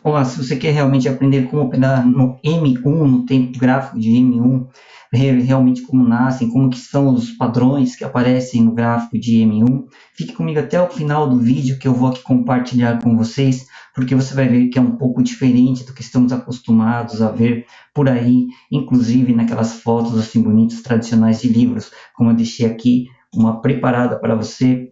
Olá, se você quer realmente aprender como operar no M1, no tempo gráfico de M1, realmente como nascem, como que são os padrões que aparecem no gráfico de M1, fique comigo até o final do vídeo que eu vou aqui compartilhar com vocês, porque você vai ver que é um pouco diferente do que estamos acostumados a ver por aí, inclusive naquelas fotos assim bonitas tradicionais de livros, como eu deixei aqui uma preparada para você,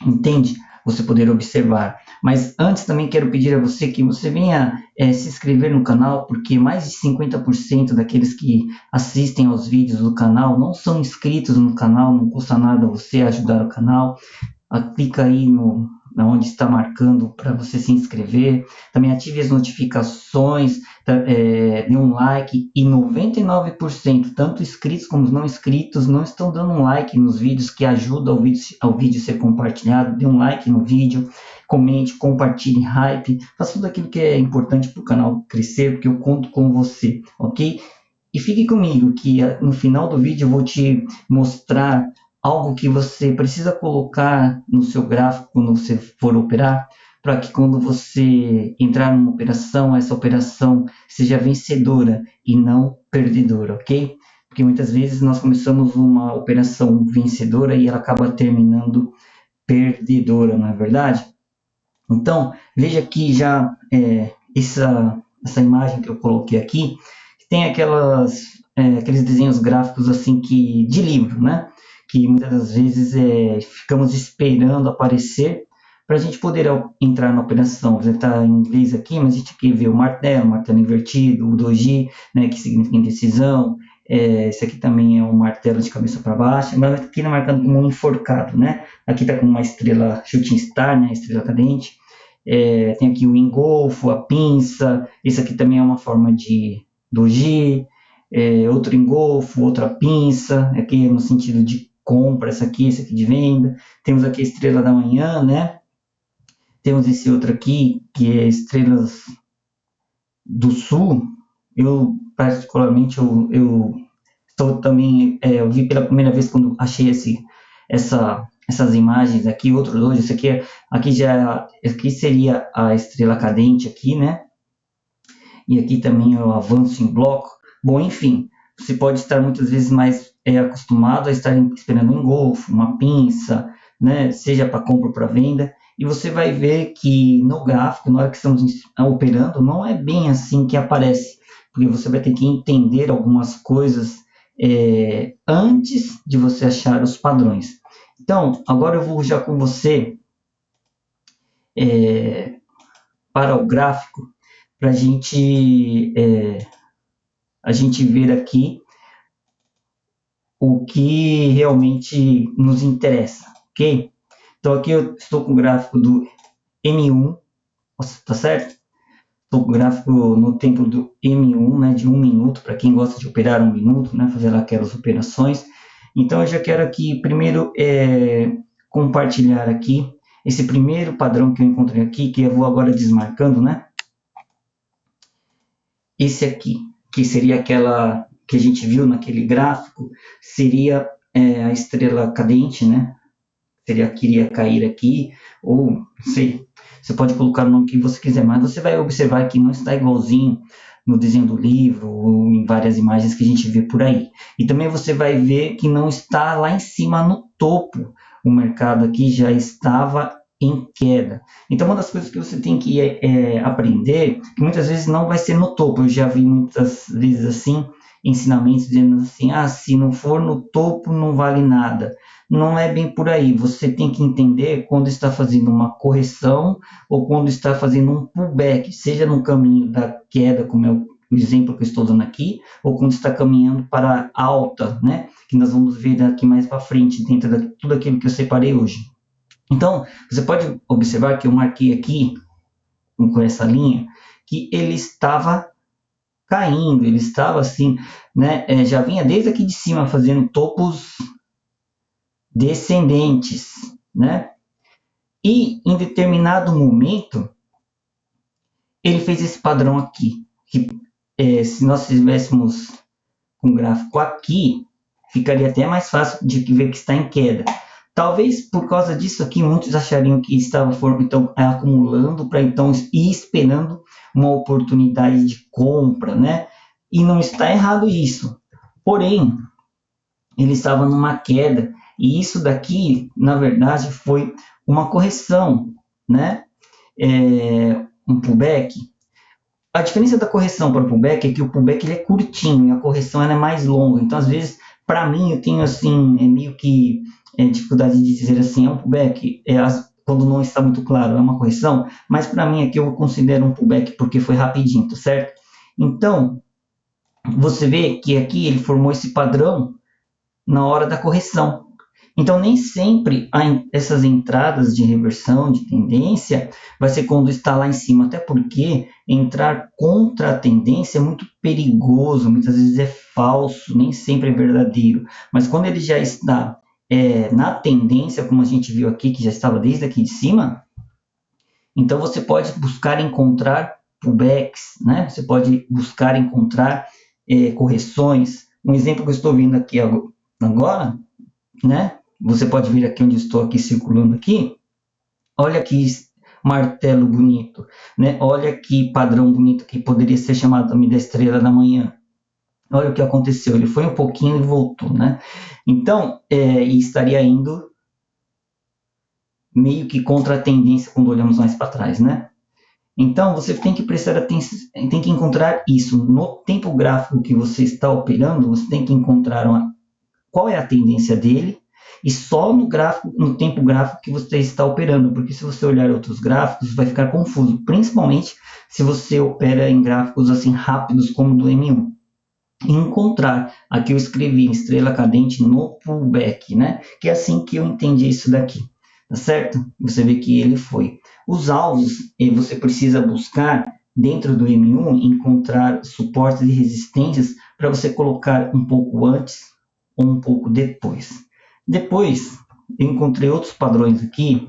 entende? Você poder observar. Mas antes também quero pedir a você que você venha se inscrever no canal, porque mais de 50% daqueles que assistem aos vídeos do canal não são inscritos no canal, não custa nada você ajudar o canal. Clica aí no onde está marcando para você se inscrever. Também ative as notificações, dê um like e 99%, tanto inscritos como não inscritos, não estão dando um like nos vídeos, que ajuda ao vídeo ser compartilhado. Dê um like no vídeo, comente, compartilhe, hype, faça tudo aquilo que é importante para o canal crescer, porque eu conto com você, ok? E fique comigo que no final do vídeo eu vou te mostrar algo que você precisa colocar no seu gráfico quando você for operar, para que quando você entrar numa operação, essa operação seja vencedora e não perdedora, ok? Porque muitas vezes nós começamos uma operação vencedora e ela acaba terminando perdedora, não é verdade? Então, veja aqui já essa imagem que eu coloquei aqui, que tem aqueles desenhos gráficos assim que de livro, né? Que muitas das vezes ficamos esperando aparecer para a gente poder entrar na operação. Você está em inglês aqui, mas a gente aqui vê o martelo invertido, o doji, né, que significa indecisão. Esse aqui também é um martelo de cabeça para baixo, mas aqui não é marcado como um enforcado, né? Aqui está com uma estrela shooting star, né, estrela cadente. Tem aqui o engolfo, a pinça, esse aqui também é uma forma de doji, outro engolfo, outra pinça, aqui no sentido de compra, esse aqui de venda. Temos aqui a estrela da manhã, né? Temos esse outro aqui, que é estrelas do sul. Eu, particularmente, eu estou também, eu vi pela primeira vez quando achei essas imagens aqui, outro dois, esse aqui aqui seria a estrela cadente aqui, né? E aqui também é o avanço em bloco. Bom, enfim, você pode estar muitas vezes mais acostumado a estar esperando um engolfo, uma pinça, né? Seja para compra ou para venda, e você vai ver que no gráfico, na hora que estamos operando, não é bem assim que aparece, porque você vai ter que entender algumas coisas antes de você achar os padrões. Então, agora eu vou já com você é, para o gráfico, para a gente ver aqui o que realmente nos interessa, ok? Então aqui eu estou com o gráfico do M1, tá certo? Estou com o gráfico no tempo do M1, né, de 1 minuto, para quem gosta de operar 1 minuto, né, fazer aquelas operações. Então eu já quero aqui primeiro compartilhar aqui esse primeiro padrão que eu encontrei aqui, que eu vou agora desmarcando, né? Esse aqui, que seria aquela que a gente viu naquele gráfico, seria a estrela cadente, né? Seria que iria cair aqui, ou não sei, você pode colocar o nome que você quiser, mas você vai observar que não está igualzinho no desenho do livro ou em várias imagens que a gente vê por aí. E também você vai ver que não está lá em cima no topo. O mercado aqui já estava em queda. Então, uma das coisas que você tem que aprender, que muitas vezes não vai ser no topo. Eu já vi muitas vezes assim, ensinamentos dizendo assim, se não for no topo não vale nada. Não é bem por aí. Você tem que entender quando está fazendo uma correção ou quando está fazendo um pullback, seja no caminho da queda, como é o exemplo que eu estou dando aqui, ou quando está caminhando para alta, né? Que nós vamos ver daqui mais para frente, dentro de tudo aquilo que eu separei hoje. Então, você pode observar que eu marquei aqui, com essa linha, que ele estava caindo, ele estava assim, né? Já vinha desde aqui de cima fazendo topos descendentes, né? E em determinado momento ele fez esse padrão aqui, que se nós tivéssemos um gráfico aqui, ficaria até mais fácil de ver que está em queda. Talvez por causa disso aqui, muitos achariam que estava então, acumulando para então ir esperando uma oportunidade de compra, né? E não está errado isso. Porém, ele estava numa queda e isso daqui, na verdade, foi uma correção, né? Um pullback. A diferença da correção para o pullback é que o pullback ele é curtinho e a correção ela é mais longa. Então, às vezes, para mim, eu tenho assim, meio que dificuldade de dizer assim, é um pullback, quando não está muito claro, é uma correção, mas para mim aqui eu considero um pullback porque foi rapidinho, tá certo? Então, você vê que aqui ele formou esse padrão na hora da correção. Então, nem sempre essas entradas de reversão, de tendência, vai ser quando está lá em cima, até porque entrar contra a tendência é muito perigoso, muitas vezes é falso, nem sempre é verdadeiro. Mas quando ele já está na tendência, como a gente viu aqui, que já estava desde aqui de cima, então você pode buscar encontrar pullbacks, né? Você pode buscar encontrar correções. Um exemplo que eu estou vendo aqui agora, né? Você pode vir aqui onde estou aqui circulando aqui. Olha que martelo bonito, né? Olha que padrão bonito que poderia ser chamado também da estrela da manhã. Olha o que aconteceu, ele foi um pouquinho e voltou, né? Então, e estaria indo meio que contra a tendência quando olhamos mais para trás, né? Então, você tem que prestar atenção, tem que encontrar isso. No tempo gráfico que você está operando, você tem que encontrar qual é a tendência dele e só no tempo gráfico que você está operando, porque se você olhar outros gráficos, vai ficar confuso, principalmente se você opera em gráficos assim rápidos como o do M1. E encontrar, aqui eu escrevi estrela cadente no pullback, né? Que é assim que eu entendi isso daqui, tá certo? Você vê que ele foi. Os alvos, você precisa buscar dentro do M1, encontrar suportes e resistências para você colocar um pouco antes ou um pouco depois. Depois, eu encontrei outros padrões aqui.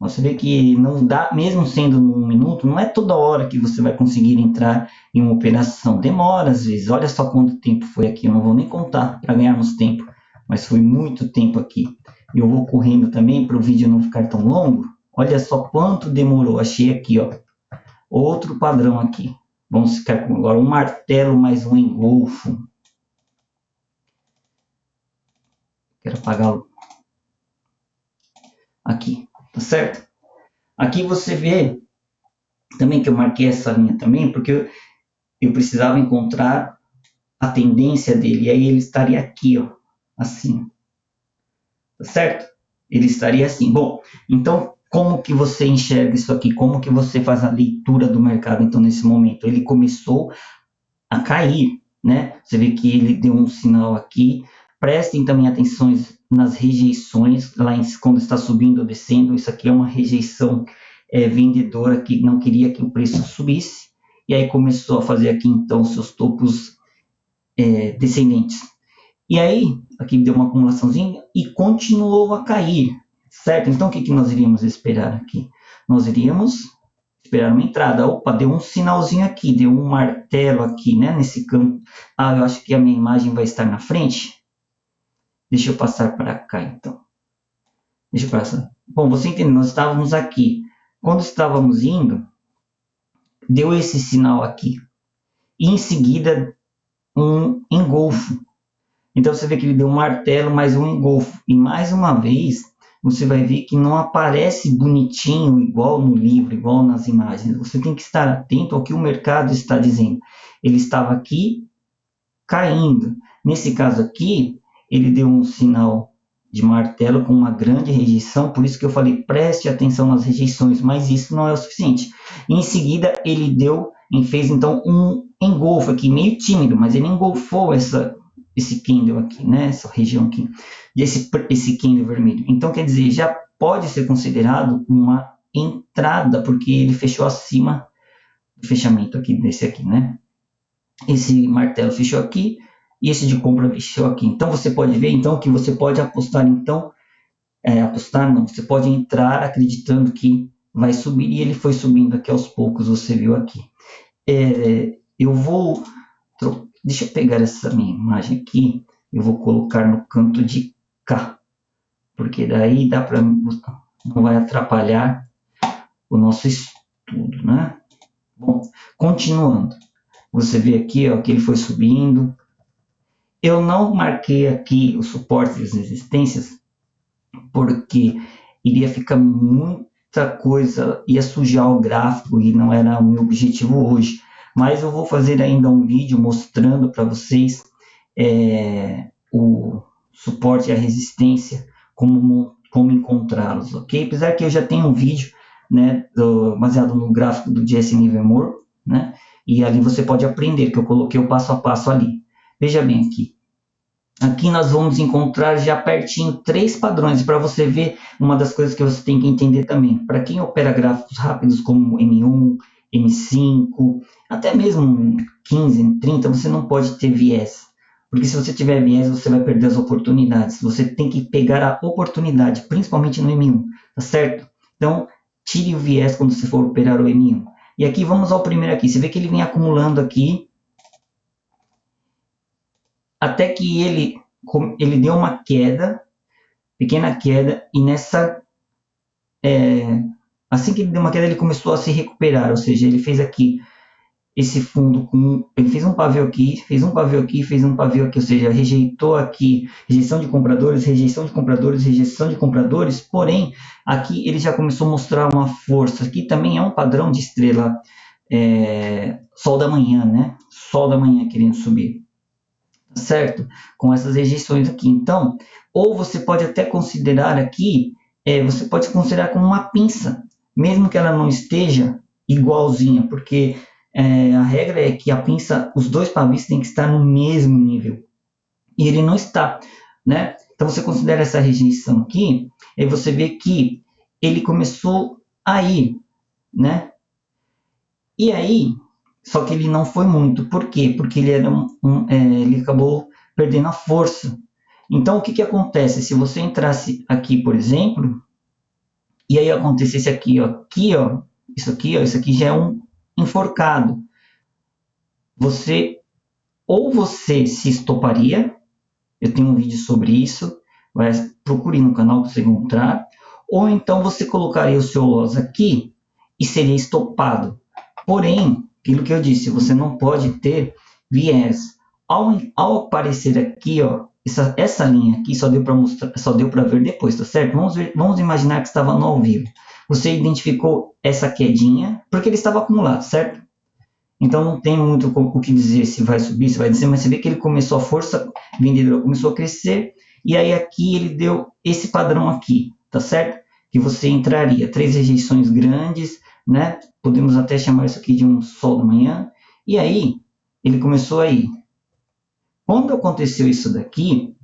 Você vê que não dá, mesmo sendo num minuto, não é toda hora que você vai conseguir entrar em uma operação. Demora às vezes. Olha só quanto tempo foi aqui. Eu não vou nem contar para ganharmos tempo, mas foi muito tempo aqui. Eu vou correndo também para o vídeo não ficar tão longo. Olha só quanto demorou. Achei aqui, ó, outro padrão aqui. Vamos ficar com agora um martelo mais um engolfo. Quero apagá-lo aqui, tá certo? Aqui você vê também que eu marquei essa linha também, porque eu precisava encontrar a tendência dele, e aí ele estaria aqui, ó, assim, tá certo? Ele estaria assim. Bom, então como que você enxerga isso aqui? Como que você faz a leitura do mercado, então, nesse momento? Ele começou a cair, né? Você vê que ele deu um sinal aqui. Prestem também atenção nas rejeições, lá quando está subindo ou descendo. Isso aqui é uma rejeição vendedora que não queria que o preço subisse. E aí começou a fazer aqui, então, seus topos descendentes. E aí, aqui deu uma acumulaçãozinha e continuou a cair, certo? Então, o que, que nós iríamos esperar aqui? Nós iríamos esperar uma entrada. Opa, deu um sinalzinho aqui, deu um martelo aqui, né? Nesse campo. Ah, eu acho que a minha imagem vai estar na frente. Deixa eu passar para cá, então. Deixa eu passar. Bom, você entendeu, nós estávamos aqui. Quando estávamos indo, deu esse sinal aqui. E em seguida, um engolfo. Então você vê que ele deu um martelo mais um engolfo. E mais uma vez, você vai ver que não aparece bonitinho igual no livro, igual nas imagens. Você tem que estar atento ao que o mercado está dizendo. Ele estava aqui caindo. Nesse caso aqui, ele deu um sinal de martelo com uma grande rejeição, por isso que eu falei, preste atenção nas rejeições, mas isso não é o suficiente. Em seguida, ele fez então um engolfo aqui, meio tímido, mas ele engolfou esse candle aqui, né? Essa região aqui, esse candle vermelho. Então, quer dizer, já pode ser considerado uma entrada, porque ele fechou acima do fechamento aqui, desse aqui, né? Esse martelo fechou aqui e esse de compra fechou aqui. Então, você pode ver, então, que você pode apostar, então, apostar não, você pode entrar acreditando que vai subir e ele foi subindo aqui aos poucos, você viu aqui. Deixa eu pegar essa minha imagem aqui, eu vou colocar no canto de cá, porque daí dá para não vai atrapalhar o nosso estudo, né? Bom, continuando, você vê aqui, ó, que ele foi subindo. Eu não marquei aqui os suportes e as resistências porque iria ficar muita coisa, ia sujar o gráfico e não era o meu objetivo hoje. Mas eu vou fazer ainda um vídeo mostrando para vocês o suporte e a resistência, como encontrá-los, ok? Apesar que eu já tenho um vídeo, né, baseado no gráfico do Jesse Livermore, né? E ali você pode aprender, que eu coloquei o passo a passo ali. Veja bem aqui. Aqui nós vamos encontrar já pertinho 3 padrões, para você ver uma das coisas que você tem que entender também. Para quem opera gráficos rápidos como M1, M5, até mesmo 15, 30, você não pode ter viés. Porque se você tiver viés, você vai perder as oportunidades. Você tem que pegar a oportunidade, principalmente no M1, tá certo? Então, tire o viés quando você for operar o M1. E aqui vamos ao primeiro aqui. Você vê que ele vem acumulando aqui, até que ele deu uma queda, pequena queda, e assim que ele deu uma queda, ele começou a se recuperar, ou seja, ele fez aqui esse fundo ele fez um pavio aqui, fez um pavio aqui, fez um pavio aqui, ou seja, rejeitou aqui, rejeição de compradores, rejeição de compradores, rejeição de compradores, porém, aqui ele já começou a mostrar uma força, aqui também é um padrão de estrela, sol da manhã, né? Sol da manhã querendo subir, certo? Com essas rejeições aqui. Então, ou você pode até considerar aqui, você pode considerar como uma pinça, mesmo que ela não esteja igualzinha, porque a regra é que a pinça, os dois pavis têm que estar no mesmo nível, e ele não está, né? Então você considera essa rejeição aqui, e você vê que ele começou a ir, né? E aí, só que ele não foi muito. Por quê? Porque ele era ele acabou perdendo a força. Então, o que, que acontece? Se você entrasse aqui, por exemplo, e aí acontecesse aqui, ó, isso aqui já é um enforcado. Ou você se estoparia, eu tenho um vídeo sobre isso, procure no canal para você encontrar, ou então você colocaria o seu loss aqui e seria estopado. Porém, aquilo que eu disse, você não pode ter viés. Ao aparecer aqui, ó, essa linha aqui só deu para mostrar, só deu para ver depois, tá certo? Vamos imaginar que estava no ao vivo. Você identificou essa quedinha porque ele estava acumulado, certo? Então não tem muito o que dizer se vai subir, se vai descer, mas você vê que ele começou a força vendedora começou a crescer e aí aqui ele deu esse padrão aqui, tá certo? Que você entraria 3 rejeições grandes, né? Podemos até chamar isso aqui de um sol da manhã. E aí ele começou a ir. Quando aconteceu isso daqui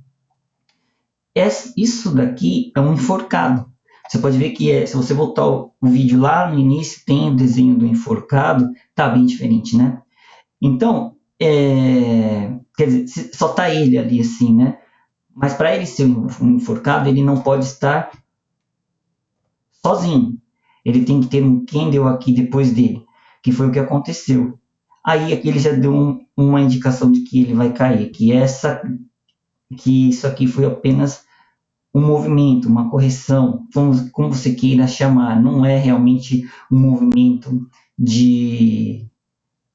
é um enforcado. Você pode ver que se você voltar o vídeo lá no início, tem o desenho do enforcado, tá bem diferente, né? Então, quer dizer, só tá ele ali assim, né? Mas para ele ser um enforcado, ele não pode estar sozinho. Ele tem que ter um candle aqui depois dele, que foi o que aconteceu. Aí aqui ele já deu uma indicação de que ele vai cair, que isso aqui foi apenas um movimento, uma correção, como você queira chamar, não é realmente um movimento de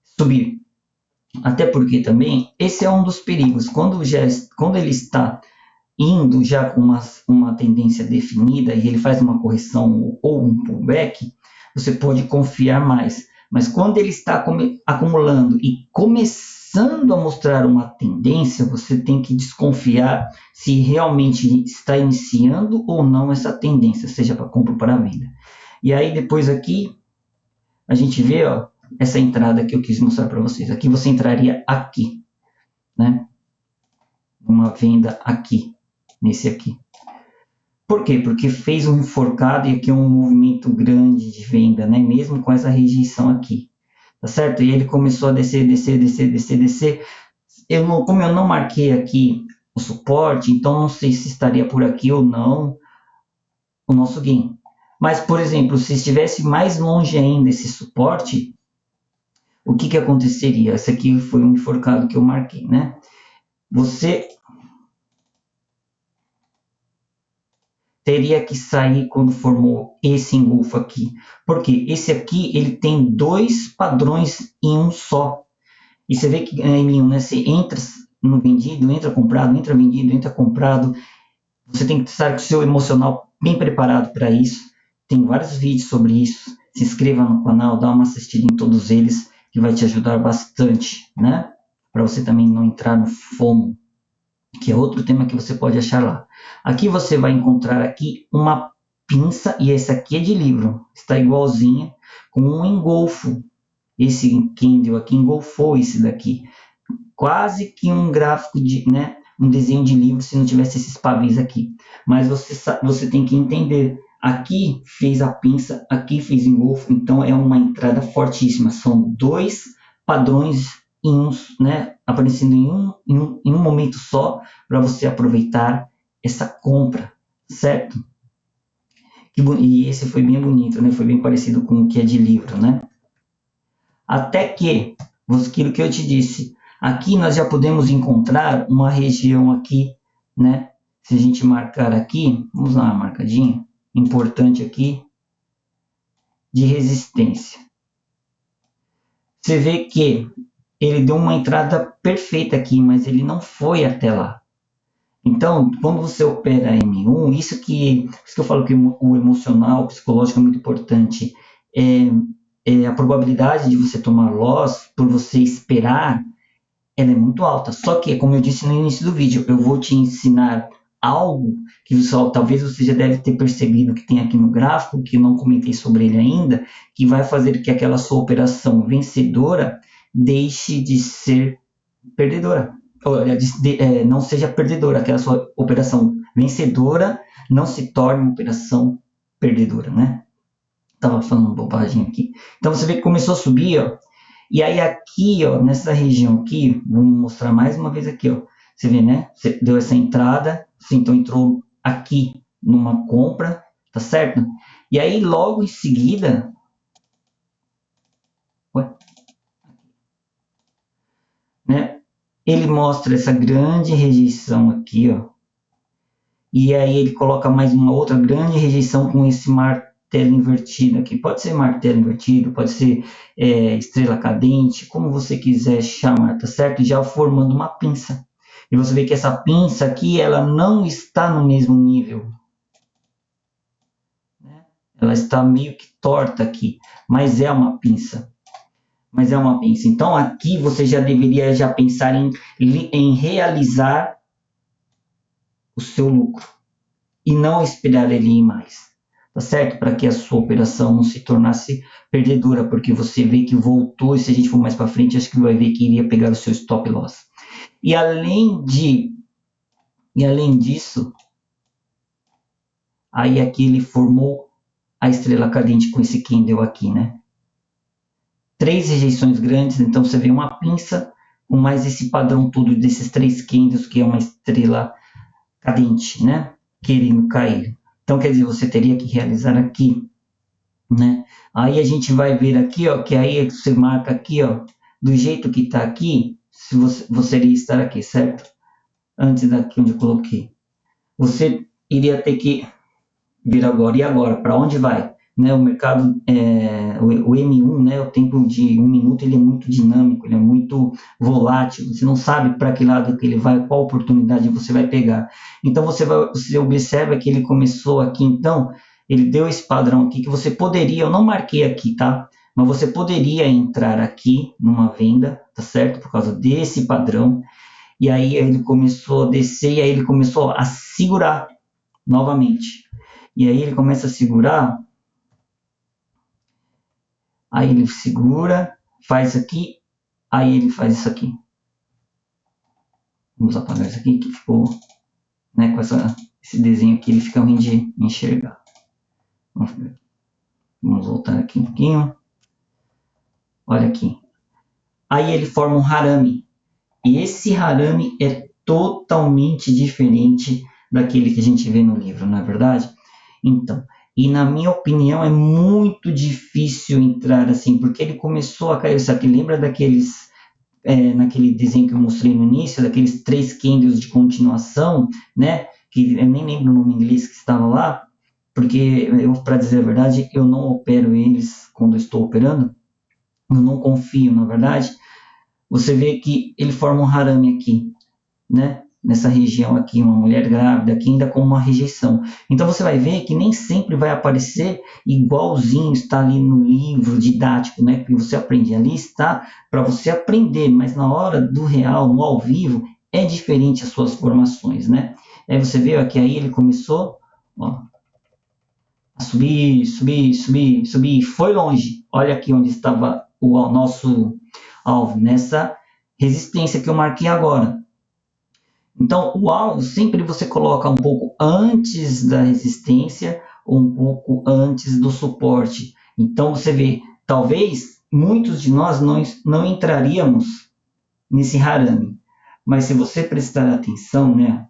subir. Até porque também esse é um dos perigos, quando ele está indo já com uma tendência definida e ele faz uma correção ou um pullback, você pode confiar mais. Mas quando ele está acumulando e começando a mostrar uma tendência, você tem que desconfiar se realmente está iniciando ou não essa tendência, seja para compra ou para venda. E aí depois aqui a gente vê, ó, essa entrada que eu quis mostrar para vocês. Aqui você entraria aqui, né? Uma venda aqui, nesse aqui. Por quê? Porque fez um enforcado e aqui um movimento grande de venda, né? Mesmo com essa rejeição aqui, tá certo? E ele começou a descer. Como eu não marquei aqui o suporte, então não sei se estaria por aqui ou não o nosso gain. Mas, por exemplo, se estivesse mais longe ainda esse suporte, o que aconteceria? Esse aqui foi um enforcado que eu marquei, né? teria que sair quando formou esse engolfo aqui. Porque esse aqui ele tem dois padrões em um só. E você vê que na M1, né, você entra no vendido, entra comprado, entra vendido, entra comprado. Você tem que estar com o seu emocional bem preparado para isso. Tem vários vídeos sobre isso. Se inscreva no canal, dá uma assistida em todos eles, que vai te ajudar bastante, né? Para você também não entrar no FOMO, que é outro tema que você pode achar lá. Aqui você vai encontrar aqui uma pinça, e esse aqui é de livro, está igualzinha, com um engolfo. Esse Kindle aqui engolfou esse daqui. Quase que um gráfico de, né, um desenho de livro se não tivesse esses pavis aqui. Mas você tem que entender. Aqui fez a pinça, aqui fez engolfo, então é uma entrada fortíssima. São dois padrões né, aparecendo em um momento só para você aproveitar essa compra, certo? E esse foi bem bonito, né? Foi bem parecido com o que é de livro, né? Até que, aquilo que eu te disse, aqui nós já podemos encontrar uma região aqui, né? Se a gente marcar aqui, vamos dar uma marcadinha importante aqui, de resistência. Você vê que ele deu uma entrada perfeita aqui, mas ele não foi até lá. Então, quando você opera M1, isso que eu falo que o emocional, o psicológico é muito importante. A probabilidade de você tomar loss por você esperar, ela é muito alta. Só que, como eu disse no início do vídeo, eu vou te ensinar algo que talvez você já deve ter percebido que tem aqui no gráfico, que eu não comentei sobre ele ainda, que vai fazer que aquela sua operação vencedora deixe de ser perdedora. Não seja perdedora, aquela sua operação vencedora não se torne uma operação perdedora, né? Tava falando bobagem aqui. Então você vê que começou a subir, ó. E aí aqui, ó, nessa região aqui, vou mostrar mais uma vez aqui, ó. Você vê, né? Você deu essa entrada, você então entrou aqui numa compra, tá certo? E aí logo em seguida, né? Ele mostra essa grande rejeição aqui, ó. E aí ele coloca mais uma outra grande rejeição com esse martelo invertido aqui. Pode ser martelo invertido, pode ser estrela cadente, como você quiser chamar, tá certo? Já formando uma pinça. E você vê que essa pinça aqui, ela não está no mesmo nível. Né? Ela está meio que torta aqui, mas é uma pinça. Então aqui você já deveria já pensar em realizar o seu lucro e não esperar ele ir mais, tá certo? Para que a sua operação não se tornasse perdedora, porque você vê que voltou, e se a gente for mais para frente, acho que vai ver que iria pegar o seu stop loss. E além disso, aí aqui ele formou a estrela cadente com esse candle aqui, né? 3 rejeições grandes, então você vê uma pinça com mais esse padrão todo desses 3 candles, que é uma estrela cadente, né? Querendo cair. Então, quer dizer, você teria que realizar aqui, né? Aí a gente vai ver aqui, ó, que aí você marca aqui, ó, do jeito que tá aqui, se você iria estar aqui, certo? Antes daqui onde eu coloquei. Você iria ter que vir agora. E agora? Para onde vai? Né, o mercado, o M1, né, o tempo de 1 minuto, ele é muito dinâmico, ele é muito volátil, você não sabe para que lado que ele vai, qual oportunidade você vai pegar. Então você observa que ele começou aqui, então, ele deu esse padrão aqui que você poderia, eu não marquei aqui, tá? Mas você poderia entrar aqui numa venda, tá certo? Por causa desse padrão. E aí ele começou a descer, e aí ele começou a segurar novamente. E aí ele começa a segurar. Aí ele segura, faz aqui, aí ele faz isso aqui. Vamos apagar isso aqui que ficou, né, com esse desenho aqui, ele fica ruim de enxergar. Vamos voltar aqui um pouquinho. Olha aqui. Aí ele forma um harami. E esse harami é totalmente diferente daquele que a gente vê no livro, não é verdade? Então, e na minha opinião é muito difícil entrar assim, porque ele começou a cair, sabe? Lembra daqueles, naquele desenho que eu mostrei no início, daqueles 3 candles de continuação, né? que eu nem lembro o nome em inglês que estava lá, porque, para dizer a verdade, eu não opero eles quando eu estou operando, eu não confio, na verdade. Você vê que ele forma um harame aqui, né? Nessa região aqui, uma mulher grávida, aqui ainda com uma rejeição. Então você vai ver que nem sempre vai aparecer igualzinho está ali no livro didático, né? Que você aprende. Ali está para você aprender, mas na hora do real, no ao vivo, é diferente as suas formações, né? Aí você vê que aí ele começou, ó, a subir, subir, subir, subir, foi longe. Olha aqui onde estava o nosso alvo, nessa resistência que eu marquei agora. Então, o alvo sempre você coloca um pouco antes da resistência ou um pouco antes do suporte. Então, você vê, talvez muitos de nós não entraríamos nesse harame, mas se você prestar atenção, né,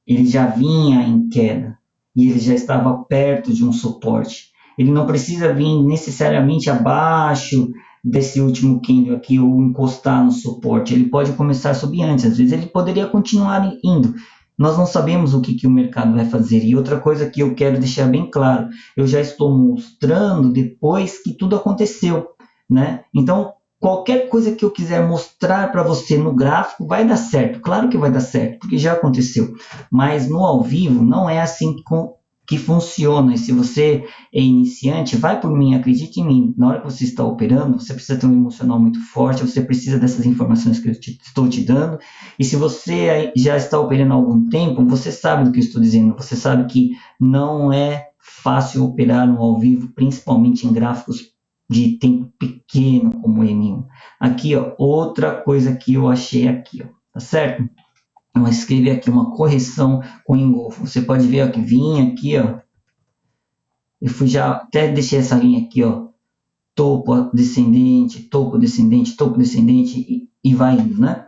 ele já vinha em queda e ele já estava perto de um suporte. Ele não precisa vir necessariamente abaixo desse último candle aqui ou encostar no suporte. Ele pode começar a subir antes. Às vezes ele poderia continuar indo. Nós não sabemos o que o mercado vai fazer. E outra coisa que eu quero deixar bem claro, eu já estou mostrando depois que tudo aconteceu, né? Então, qualquer coisa que eu quiser mostrar para você no gráfico vai dar certo. Claro que vai dar certo, porque já aconteceu. Mas no ao vivo não é assim que funciona. E se você é iniciante, vai por mim, acredite em mim. Na hora que você está operando, você precisa ter um emocional muito forte, você precisa dessas informações que eu estou te dando. E se você já está operando há algum tempo, você sabe do que eu estou dizendo. Você sabe que não é fácil operar no ao vivo, principalmente em gráficos de tempo pequeno como o M1. Aqui, ó, outra coisa que eu achei aqui, ó, tá certo? Eu escrevi aqui uma correção com engolfo. Você pode ver ó, que vinha aqui, ó. Eu fui já até deixei essa linha aqui, ó. Topo descendente, topo descendente, topo descendente e vai indo, né?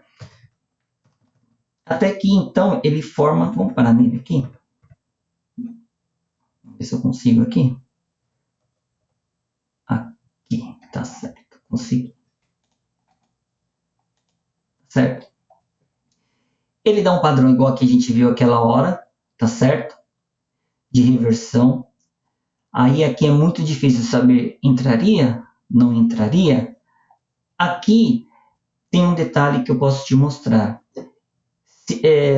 Até que então ele forma. Vamos parar nele aqui. Vamos ver se eu consigo aqui. Aqui, tá certo. Consegui. Certo? Ele dá um padrão igual que a gente viu aquela hora, tá certo? De reversão. Aí aqui é muito difícil saber, entraria? Não entraria? Aqui tem um detalhe que eu posso te mostrar.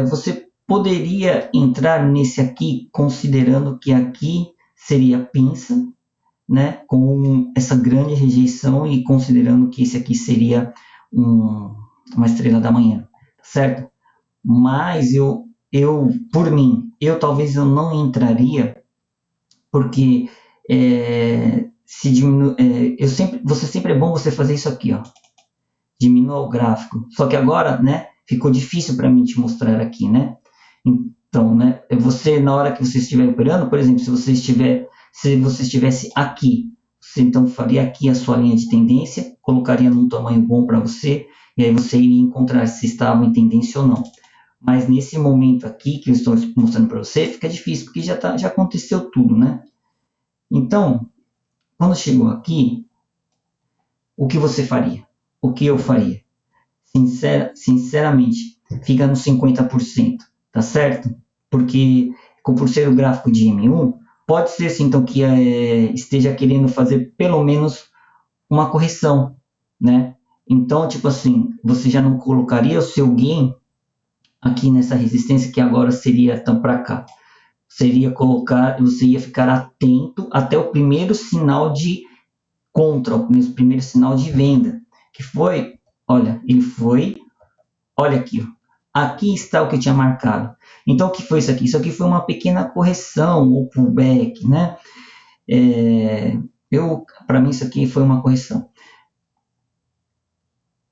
Você poderia entrar nesse aqui, considerando que aqui seria pinça, né? Com essa grande rejeição e considerando que esse aqui seria uma estrela da manhã, certo? Mas por mim, talvez eu não entraria, porque se diminu, você sempre é bom você fazer isso aqui, ó, diminua o gráfico. Só que agora, né, ficou difícil para mim te mostrar aqui, né? Então, né, você na hora que você estiver operando, por exemplo, se você estivesse aqui, você então faria aqui a sua linha de tendência, colocaria num tamanho bom para você, e aí você iria encontrar se estava em tendência ou não. Mas nesse momento aqui que eu estou mostrando para você, fica difícil, porque já aconteceu tudo, né? Então, quando chegou aqui, o que você faria? O que eu faria? Sinceramente, fica nos 50%, tá certo? Porque, por ser o gráfico de M1, pode ser sim, então, que esteja querendo fazer pelo menos uma correção, né? Então, tipo assim, você já não colocaria o seu gain aqui nessa resistência, que agora seria então para cá. Você ia ficar atento até o primeiro sinal de contra, o primeiro sinal de venda, que foi, olha, olha aqui, ó, aqui está o que eu tinha marcado. Então, o que foi isso aqui? Isso aqui foi uma pequena correção, ou pullback, né? Para mim, isso aqui foi uma correção.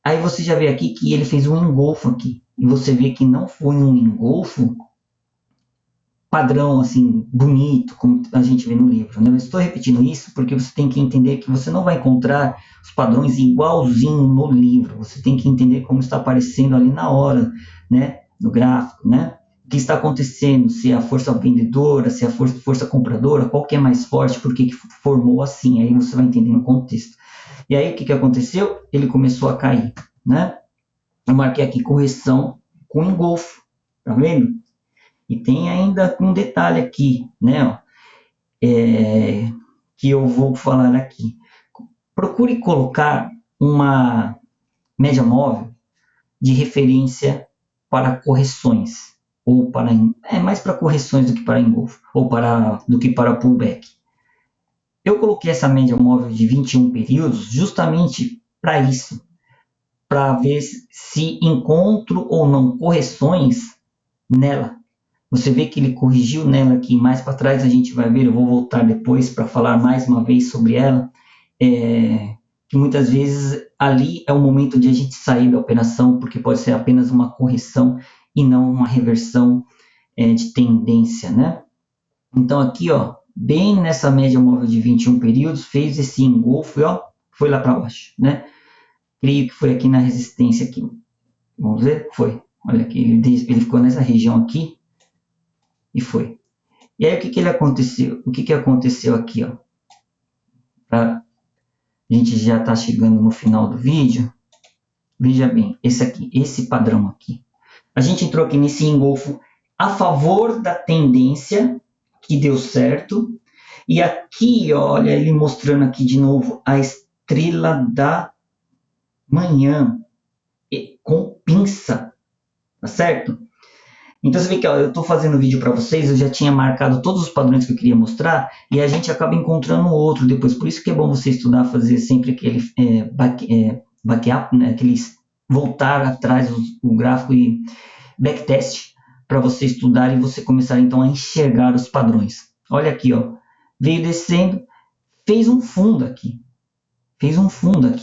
Aí você já vê aqui que ele fez um engolfo aqui. E você vê que não foi um engolfo padrão, assim, bonito, como a gente vê no livro. Né? Eu estou repetindo isso porque você tem que entender que você não vai encontrar os padrões igualzinho no livro. Você tem que entender como está aparecendo ali na hora, né? No gráfico, né? O que está acontecendo, se é a força vendedora, se é a força compradora, qual que é mais forte, por que formou assim, aí você vai entender no contexto. E aí o que aconteceu? Ele começou a cair, né? Eu marquei aqui correção com engolfo, tá vendo? E tem ainda um detalhe aqui, né? Ó, que eu vou falar aqui. Procure colocar uma média móvel de referência para correções, ou para mais para correções do que para engolfo, ou do que para pullback. Eu coloquei essa média móvel de 21 períodos justamente para isso, para ver se encontro ou não correções nela. Você vê que ele corrigiu nela aqui, mais para trás a gente vai ver, eu vou voltar depois para falar mais uma vez sobre ela, que muitas vezes ali é o momento de a gente sair da operação, porque pode ser apenas uma correção e não uma reversão de tendência, né? Então aqui, ó, bem nessa média móvel de 21 períodos, fez esse engolfo e ó, foi lá para baixo, né? Creio que foi aqui na resistência aqui. Vamos ver? Foi. Olha aqui, ele ficou nessa região aqui e foi. E aí o que ele aconteceu? O que aconteceu aqui, ó? A gente já está chegando no final do vídeo. Veja bem, esse aqui, esse padrão aqui. A gente entrou aqui nesse engolfo a favor da tendência, que deu certo. E aqui, olha, ele mostrando aqui de novo a estrela da manhã com pinça, tá certo? Então você vê que ó, eu estou fazendo vídeo para vocês, eu já tinha marcado todos os padrões que eu queria mostrar e a gente acaba encontrando outro depois. Por isso que é bom você estudar, fazer sempre aquele backup, né? Aqueles voltar atrás o gráfico e backtest para você estudar e você começar então a enxergar os padrões. Olha aqui, ó, veio descendo, fez um fundo aqui.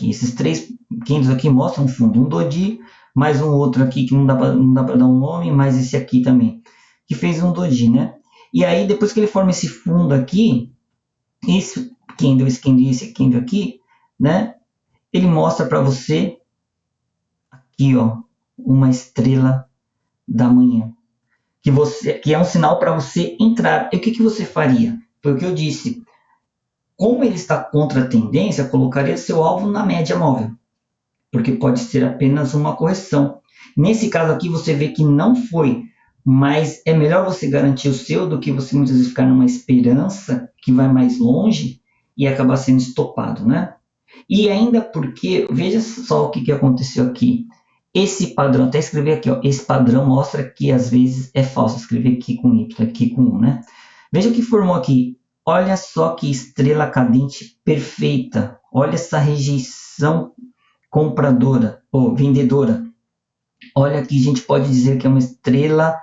Esses três candles aqui mostram um fundo. Um doji, mais um outro aqui que não dá para dar um nome, mas esse aqui também, que fez um doji, né? E aí, depois que ele forma esse fundo aqui, esse candle e esse candle aqui, né? Ele mostra para você aqui, ó, uma estrela da manhã. Que é um sinal para você entrar. E o que você faria? Foi o que eu disse. Como ele está contra a tendência, colocaria seu alvo na média móvel, porque pode ser apenas uma correção. Nesse caso aqui você vê que não foi, mas é melhor você garantir o seu do que você muitas vezes ficar numa esperança que vai mais longe e acabar sendo estopado, né? E ainda porque, veja só o que aconteceu aqui. Esse padrão, até escrever aqui, ó, esse padrão mostra que às vezes é falso. Escrever aqui com Y, aqui com U, né? Veja o que formou aqui. Olha só que estrela cadente perfeita. Olha essa rejeição compradora ou vendedora. Olha aqui, a gente pode dizer que é uma estrela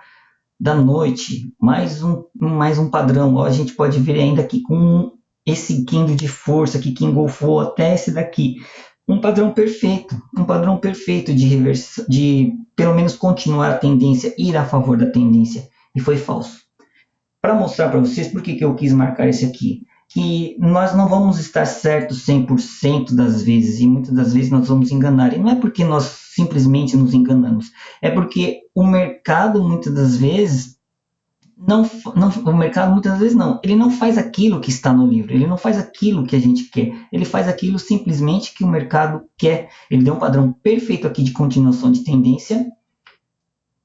da noite. Mais um padrão. Ó, a gente pode ver ainda aqui com esse candle de força aqui que engolfou até esse daqui. Um padrão perfeito de reversão, de pelo menos continuar a tendência, ir a favor da tendência. E foi falso. Para mostrar para vocês por que eu quis marcar esse aqui, que nós não vamos estar certos 100% das vezes, e muitas das vezes nós vamos enganar. E não é porque nós simplesmente nos enganamos, é porque o mercado muitas das vezes ele não faz aquilo que está no livro, ele não faz aquilo que a gente quer, ele faz aquilo simplesmente que o mercado quer. Ele deu um padrão perfeito aqui de continuação de tendência,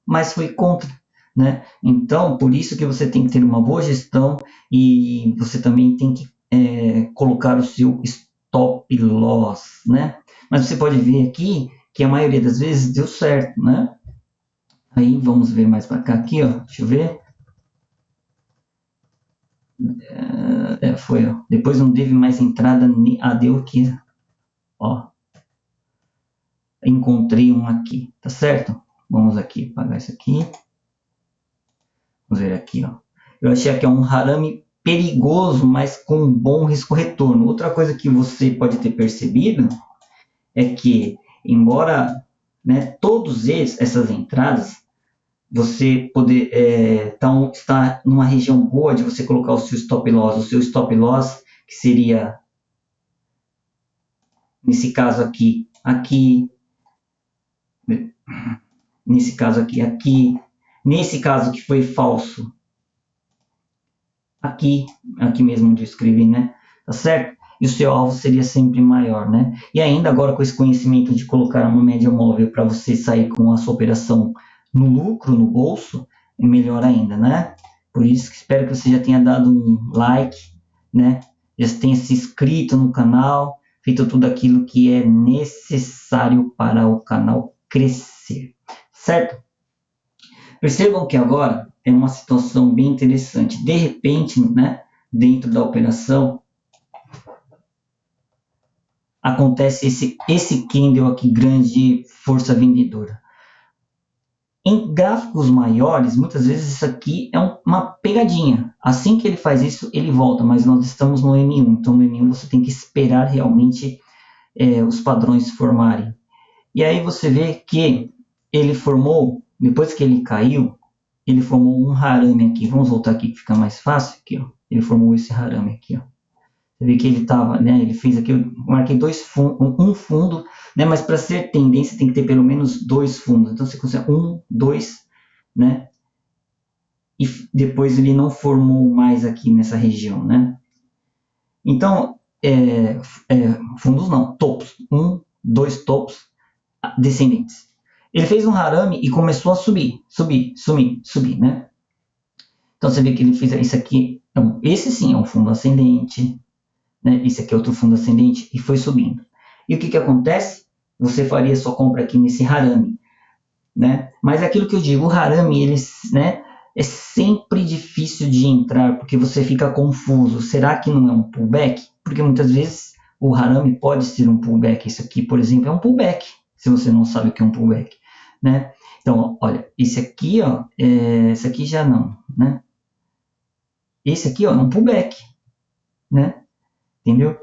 mas foi contra. Né? Então, por isso que você tem que ter uma boa gestão e você também tem que colocar o seu stop loss, né? Mas você pode ver aqui que a maioria das vezes deu certo, né? Aí vamos ver mais para cá aqui, ó. Deixa eu ver. Foi, ó. Depois não teve mais entrada, deu aqui, ó. Encontrei um aqui, tá certo? Vamos aqui, apagar isso aqui. Vamos ver aqui, ó. Eu achei que é um harame perigoso, mas com um bom risco-retorno. Outra coisa que você pode ter percebido é que, embora todas essas entradas, você poder estar numa região boa de você colocar o seu stop loss, que seria, nesse caso aqui, nesse caso aqui, nesse caso que foi falso, aqui mesmo onde eu escrevi, né? Tá certo? E o seu alvo seria sempre maior, né? E ainda agora com esse conhecimento de colocar uma média móvel para você sair com a sua operação no lucro, no bolso, melhor ainda, né? Por isso que espero que você já tenha dado um like, né? Já tenha se inscrito no canal, feito tudo aquilo que é necessário para o canal crescer, certo? Percebam que agora é uma situação bem interessante. De repente, né, dentro da operação, acontece esse candle aqui grande de força vendedora. Em gráficos maiores, muitas vezes isso aqui é uma pegadinha. Assim que ele faz isso, ele volta, mas nós estamos no M1. Então no M1 você tem que esperar realmente os padrões se formarem. E aí você vê que ele formou, depois que ele caiu, ele formou um harame aqui. Vamos voltar aqui que fica mais fácil. Aqui, ó. Ele formou esse harame aqui. Ó. Você vê que ele estava, né? Ele fez aqui, eu marquei um fundo, né? Mas para ser tendência tem que ter pelo menos 2 fundos. Então você consegue 1, 2, né? E depois ele não formou mais aqui nessa região, né? Então, fundos não, topos. 1, 2 topos descendentes. Ele fez um harame e começou a subir, né? Então você vê que ele fez isso aqui. Esse sim é um fundo ascendente, né? Esse aqui é outro fundo ascendente e foi subindo. E o que que acontece? Você faria sua compra aqui nesse harame, né? Mas aquilo que eu digo, o harame, ele, né, é sempre difícil de entrar porque você fica confuso. Será que não é um pullback? Porque muitas vezes o harame pode ser um pullback. Isso aqui, por exemplo, é um pullback, se você não sabe o que é um pullback, né? Então, olha, esse aqui, ó, esse aqui já não, né? Esse aqui, ó, é um pullback, né? Entendeu?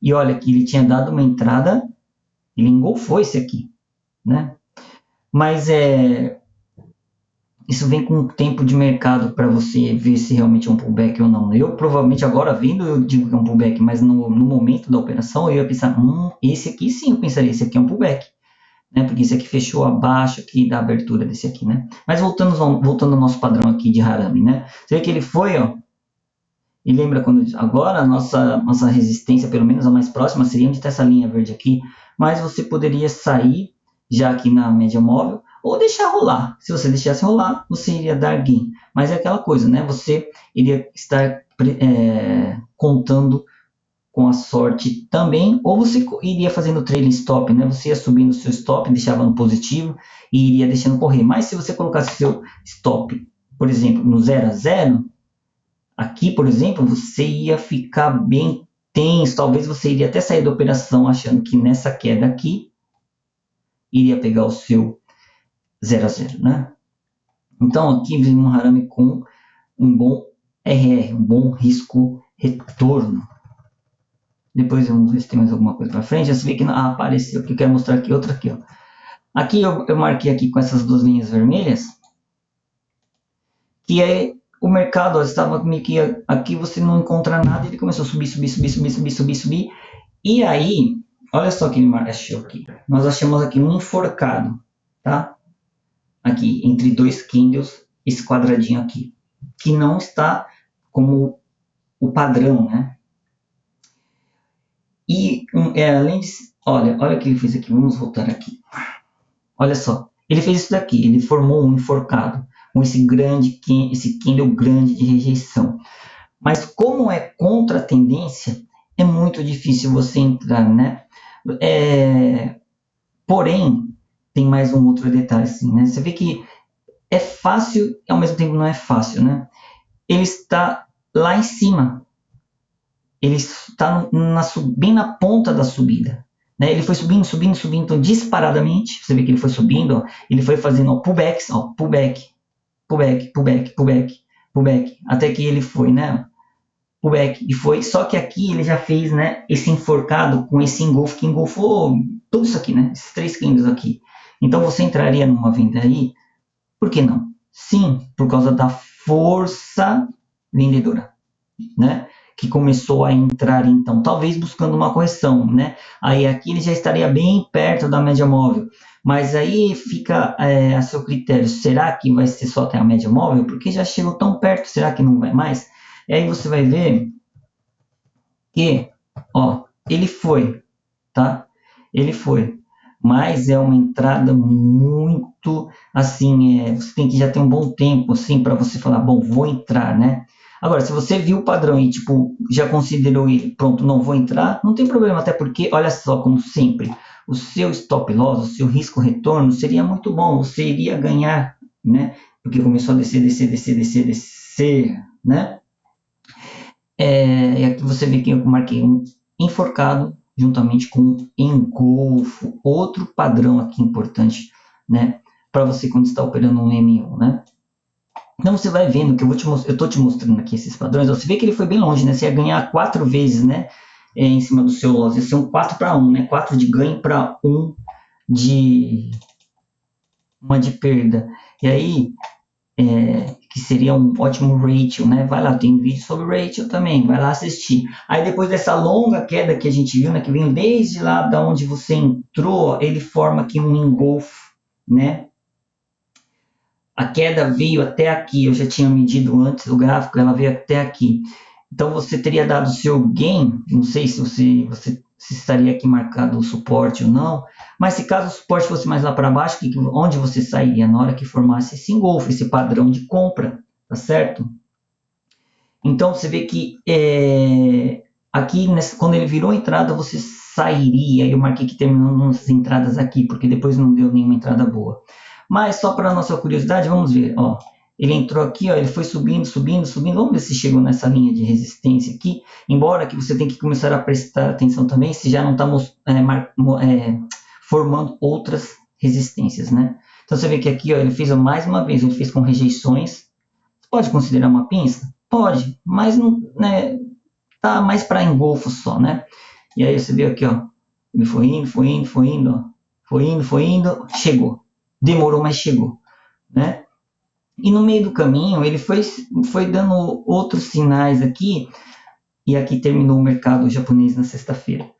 E olha que ele tinha dado uma entrada, ele engolfou esse aqui, né? Mas isso vem com um tempo de mercado para você ver se realmente é um pullback ou não. Eu provavelmente agora vendo eu digo que é um pullback, mas no momento da operação eu ia pensar, esse aqui sim, eu pensaria, esse aqui é um pullback, né? Porque esse aqui fechou abaixo aqui da abertura desse aqui, né? Mas voltando ao nosso padrão aqui de harame, né? Você vê que ele foi, ó, e lembra quando agora a nossa resistência, pelo menos a mais próxima, seria onde está essa linha verde aqui, mas você poderia sair já aqui na média móvel ou deixar rolar. Se você deixasse rolar, você iria dar gain. Mas é aquela coisa, né? Você iria estar contando com a sorte também, ou você iria fazendo trailing stop, né? Você ia subindo o seu stop, deixava no positivo e iria deixando correr. Mas se você colocasse seu stop, por exemplo, no 0 a 0, aqui, por exemplo, você ia ficar bem tenso, talvez você iria até sair da operação achando que nessa queda aqui iria pegar o seu 0 a 0, né? Então aqui vem um harame com um bom RR, um bom risco retorno. Depois vamos ver se tem mais alguma coisa para frente. Você vê que apareceu, porque eu quero mostrar aqui outra aqui, ó. Aqui eu marquei aqui com essas duas linhas vermelhas, que é o mercado, ó, estava meio que aqui você não encontra nada, ele começou a subir. E aí, olha só o que ele achou aqui. Nós achamos aqui um enforcado, tá? Aqui, entre dois candles, esse quadradinho aqui. Que não está como o padrão, né? E além de... Olha o que ele fez aqui. Vamos voltar aqui. Olha só. Ele fez isso daqui. Ele formou um enforcado. Com esse candle grande de rejeição. Mas como é contra a tendência, é muito difícil você entrar, né? Porém, tem mais um outro detalhe, assim, né? Você vê que é fácil e ao mesmo tempo não é fácil, né? Ele está lá em cima. Ele está bem na ponta da subida. Né? Ele foi subindo, então disparadamente. Você vê que ele foi subindo, ó, ele foi fazendo pullbacks, ó, pullback, até que ele foi, né? Pullback, e foi, só que aqui ele já fez, né, esse enforcado com esse engolfo que engolfou tudo isso aqui, né? Esses 3 candles aqui. Então você entraria numa venda aí? Por que não? Sim, por causa da força vendedora, né? Que começou a entrar então, talvez buscando uma correção, né? Aí aqui ele já estaria bem perto da média móvel, mas aí fica a seu critério, será que vai ser só até a média móvel? Porque já chegou tão perto, será que não vai mais? E aí você vai ver que, ó, ele foi, tá? Ele foi. mas é uma entrada muito, assim, você tem que já ter um bom tempo, assim, para você falar, bom, vou entrar, né? Agora, se você viu o padrão e, tipo, já considerou ele, pronto, não vou entrar, não tem problema, até porque, olha só, como sempre, o seu stop loss, o seu risco retorno seria muito bom, você iria ganhar, né? Porque começou a descer, descer, descer, descer, descer, né? E aqui você vê que eu marquei um enforcado juntamente com um engolfo, outro padrão aqui importante, né? Para você quando está operando um M1, né? Então você vai vendo que eu estou te mostrando aqui esses padrões. Você vê que ele foi bem longe, né? Você ia ganhar 4 vezes, né? Em cima do seu loss, ia ser um 4 para 1, né? 4 de ganho para 1 de uma de perda. E aí que seria um ótimo ratio, né? Vai lá, tem vídeo sobre ratio também, vai lá assistir. Aí depois dessa longa queda que a gente viu, né, que vem desde lá da onde você entrou, ele forma aqui um engolfo, né? A queda veio até aqui, eu já tinha medido antes o gráfico, ela veio até aqui. Então você teria dado o seu gain, não sei se você se estaria aqui marcado o suporte ou não, mas se caso o suporte fosse mais lá para baixo, onde você sairia? Na hora que formasse esse engolfo, esse padrão de compra, tá certo? Então você vê que aqui, quando ele virou a entrada, você sairia. Eu marquei que terminando nas entradas aqui, porque depois não deu nenhuma entrada boa. Mas só para nossa curiosidade, vamos ver. Ó, ele entrou aqui, ó, ele foi subindo, subindo, subindo. Vamos ver se chegou nessa linha de resistência aqui. Embora que você tem que começar a prestar atenção também, se já não está formando outras resistências, né? Então você vê que aqui, ó, ele fez mais uma vez, ele fez com rejeições. Você pode considerar uma pinça? Pode, mas não, né, tá mais para engolfo só, né? E aí você vê aqui, ó, ele foi indo, foi indo, foi indo, ó, foi indo, chegou. Demorou, mas chegou, né? E no meio do caminho ele foi dando outros sinais aqui, e aqui terminou o mercado japonês na sexta-feira.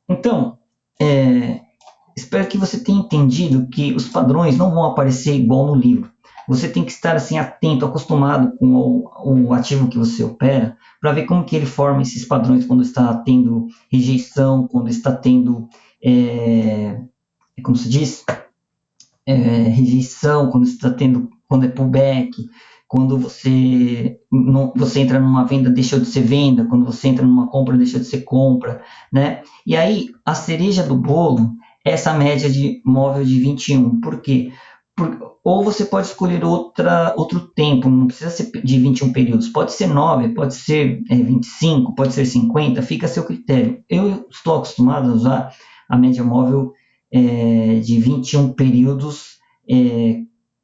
Então, espero que você tenha entendido que os padrões não vão aparecer igual no livro. Você tem que estar assim atento, acostumado com o ativo que você opera, para ver como que ele forma esses padrões quando está tendo rejeição, quando está tendo, como se diz, rejeição, quando é pullback, quando você entra numa venda, deixou de ser venda, quando você entra numa compra, deixou de ser compra, né? E aí, a cereja do bolo é essa média de móvel de 21. Por quê? Ou você pode escolher outro tempo, não precisa ser de 21 períodos, pode ser 9, pode ser 25, pode ser 50, fica a seu critério. Eu estou acostumado a usar a média móvel de 21 períodos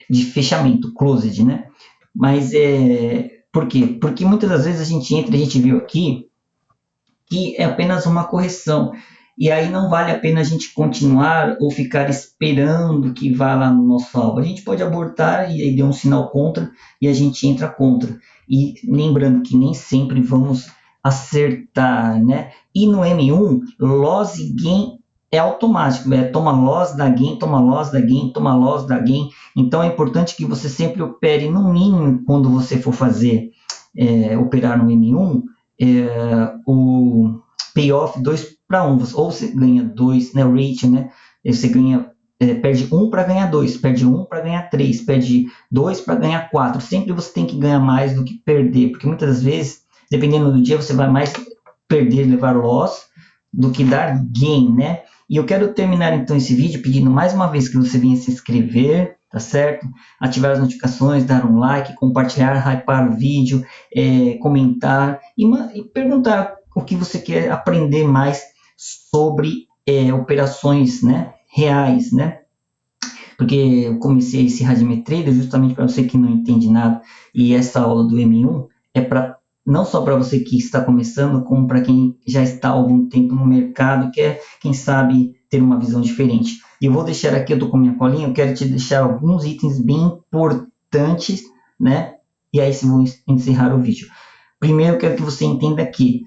de fechamento, closed, né? Mas por quê? Porque muitas das vezes a gente viu aqui que é apenas uma correção. E aí não vale a pena a gente continuar ou ficar esperando que vá lá no nosso alvo. A gente pode abortar e aí deu um sinal contra e a gente entra contra. E lembrando que nem sempre vamos acertar, né? E no M1, loss e gain é automático, toma loss, dá gain, toma loss, dá gain, toma loss, dá gain. Então é importante que você sempre opere no mínimo quando você for fazer operar no M1, o payoff 2 para 1, ou você ganha 2, né, o ratio, né, você perde 1 para ganhar 2, perde 1 para ganhar 3, perde 2 para ganhar 4, sempre você tem que ganhar mais do que perder, porque muitas das vezes, dependendo do dia, você vai mais perder, levar loss, do que dar gain, né, e eu quero terminar então esse vídeo pedindo mais uma vez que você venha se inscrever, tá certo? Ativar as notificações, dar um like, compartilhar, hypar o vídeo, comentar e perguntar o que você quer aprender mais sobre operações, né, reais, né? Porque eu comecei esse Radiometrader justamente para você que não entende nada, e essa aula do M1 é para não só para você que está começando, como para quem já está há algum tempo no mercado, quer, quem sabe, ter uma visão diferente. E eu vou deixar aqui, eu estou com minha colinha, eu quero te deixar alguns itens bem importantes, né? E aí sim vou encerrar o vídeo. Primeiro, eu quero que você entenda que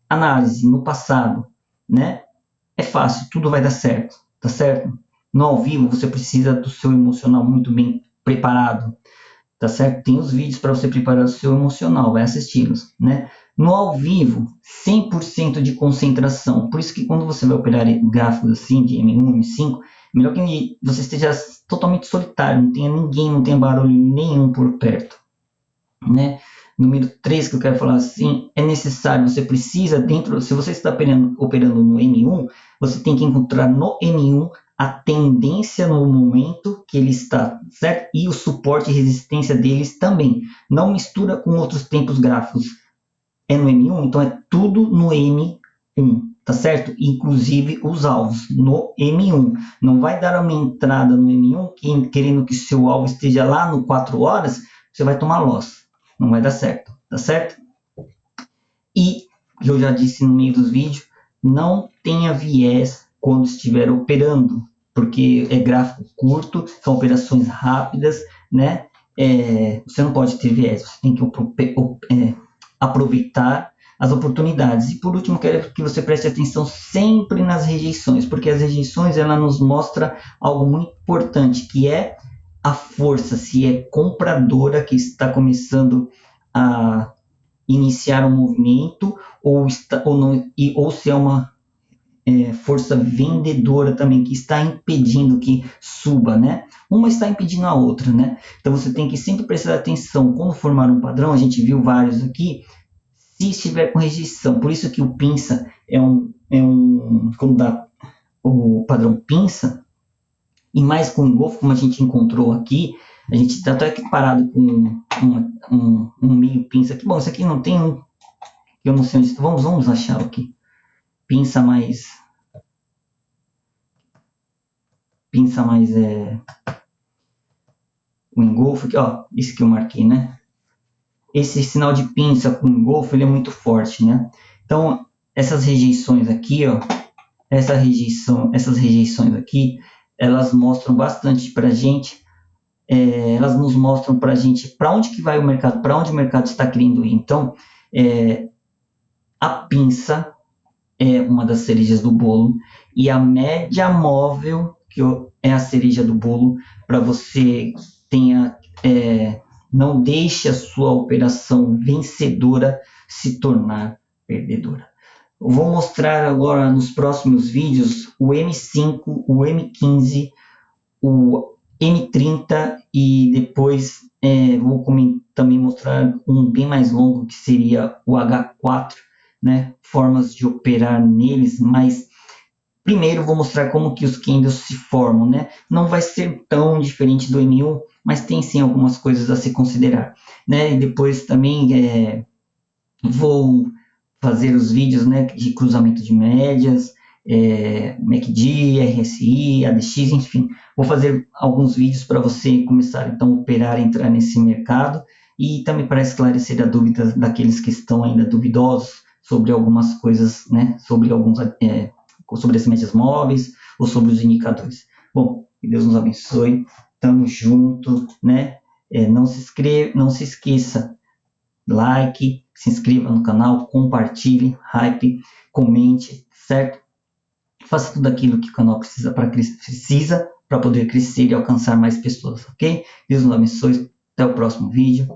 análise no passado, né? É fácil, tudo vai dar certo, tá certo? No ao vivo, você precisa do seu emocional muito bem preparado, tá certo? Tem os vídeos para você preparar o seu emocional, vai assisti-los, né? No ao vivo, 100% de concentração. Por isso que quando você vai operar gráficos assim, de M1, M5, melhor que você esteja totalmente solitário, não tenha ninguém, não tenha barulho nenhum por perto, né? Número 3 que eu quero falar assim, é necessário, você precisa se você está operando no M1, você tem que encontrar no M1 a tendência no momento que ele está, certo? E o suporte e resistência deles também. Não mistura com outros tempos gráficos. É no M1, então é tudo no M1, tá certo? Inclusive os alvos no M1. Não vai dar uma entrada no M1 querendo que seu alvo esteja lá no 4 horas, você vai tomar loss. Não vai dar certo, tá certo? E, eu já disse no meio dos vídeos, não tenha viés quando estiver operando, porque é gráfico curto, são operações rápidas, né? Você não pode ter viés, você tem que aproveitar as oportunidades. E por último, quero que você preste atenção sempre nas rejeições, porque as rejeições ela nos mostra algo muito importante, que é a força, se é compradora que está começando a iniciar um movimento ou se é uma força vendedora também que está impedindo que suba, né? Uma está impedindo a outra, né? Então você tem que sempre prestar atenção quando formar um padrão. A gente viu vários aqui. Se estiver com rejeição, por isso que o pinça quando dá o padrão pinça, e mais com o engolfo, como a gente encontrou aqui, a gente está até equiparado com um meio pinça aqui. Bom, isso aqui não tem um, eu não sei onde está. Vamos achar aqui. Pinça mais o engolfo aqui, ó, esse que eu marquei, né? Esse sinal de pinça com engolfo, ele é muito forte, né? Então, essas rejeições aqui, ó, essas rejeições aqui, elas mostram bastante para a gente, elas nos mostram para a gente para onde que vai o mercado, para onde o mercado está querendo ir. Então, a pinça é uma das cerejas do bolo e a média móvel, que é a cereja do bolo, para você não deixe a sua operação vencedora se tornar perdedora. Eu vou mostrar agora nos próximos vídeos o M5, o M15, o M30 e depois vou também mostrar um bem mais longo que seria o H4, né? Formas de operar neles, mas primeiro vou mostrar como que os candles se formam, né? Não vai ser tão diferente do M1, mas tem sim algumas coisas a se considerar, né? E depois também vou fazer os vídeos, né, de cruzamento de médias, MACD, RSI, ADX, enfim. Vou fazer alguns vídeos para você começar então a operar, entrar nesse mercado e também para esclarecer a dúvida daqueles que estão ainda duvidosos sobre algumas coisas, né, sobre as médias móveis ou sobre os indicadores. Bom, que Deus nos abençoe, tamo junto, né? Não se esqueça, like, se inscreva no canal, compartilhe, hype, comente, certo? Faça tudo aquilo que o canal precisa para poder crescer e alcançar mais pessoas, ok? Deus nos abençoe, até o próximo vídeo.